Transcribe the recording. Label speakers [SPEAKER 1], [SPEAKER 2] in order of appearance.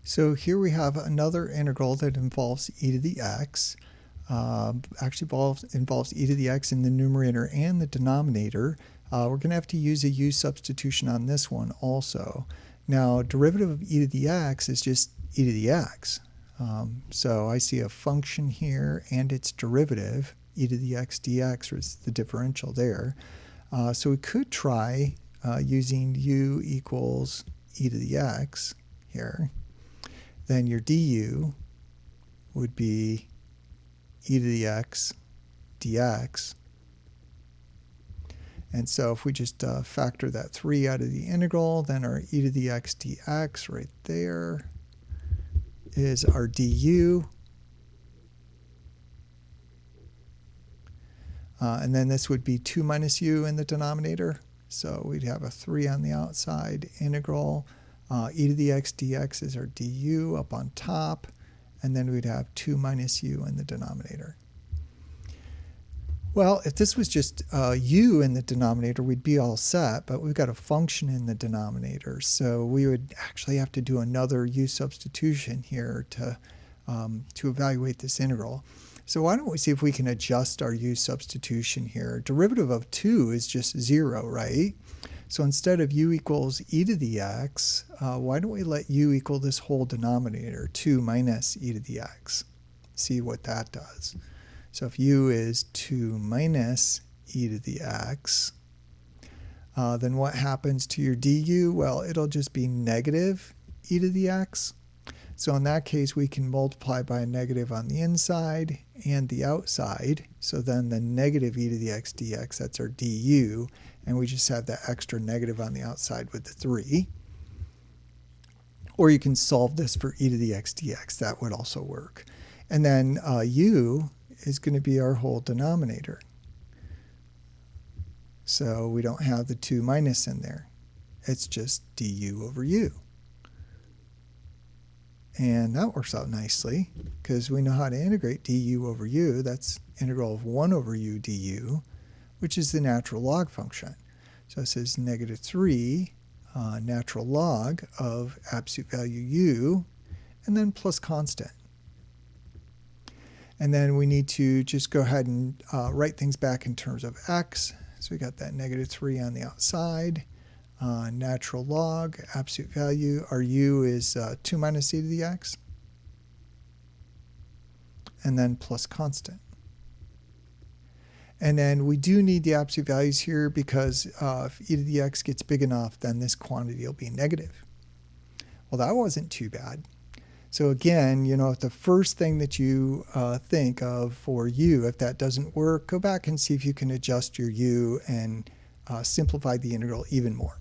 [SPEAKER 1] So here we have another integral that involves e to the x. Actually involves e to the x in the numerator and the denominator. We're going to have to use a u substitution on this one also. Now, derivative of e to the x is just e to the x. So I see a function here and its derivative, e to the x dx, is the differential there. So we could try using u equals e to the x here. Then your du would be e to the x dx. And so if we just factor that 3 out of the integral, then our e to the x dx right there is our du. And then this would be 2 minus u in the denominator. So we'd have a 3 on the outside integral. E to the x dx is our du up on top. And then we'd have 2 minus u in the denominator. Well, if this was just u in the denominator, we'd be all set, but we've got a function in the denominator. So we would actually have to do another u substitution here to evaluate this integral. So why don't we see if we can adjust our u substitution here. Derivative of 2 is just 0, right? So instead of u equals e to the x, why don't we let u equal this whole denominator, 2 minus e to the x. See what that does. So if u is 2 minus e to the x, then what happens to your du? Well, it'll just be negative e to the x. So in that case, we can multiply by a negative on the inside and the outside. So then the negative e to the x dx, that's our du. And we just have that extra negative on the outside with the 3. Or you can solve this for e to the x dx. That would also work. And then u is going to be our whole denominator. So we don't have the 2 minus in there. It's just du over u. And that works out nicely because we know how to integrate du over u. That's integral of 1 over u du, which is the natural log function. So it says negative 3 natural log of absolute value u, and then plus constant. And then we need to just go ahead and write things back in terms of x. So we got that negative 3 on the outside. Natural log, absolute value. Our u is 2 minus e to the x. And then plus constant. And then we do need the absolute values here because if e to the x gets big enough, then this quantity will be negative. Well, that wasn't too bad. So again, if the first thing that you think of for u, if that doesn't work, go back and see if you can adjust your u and simplify the integral even more.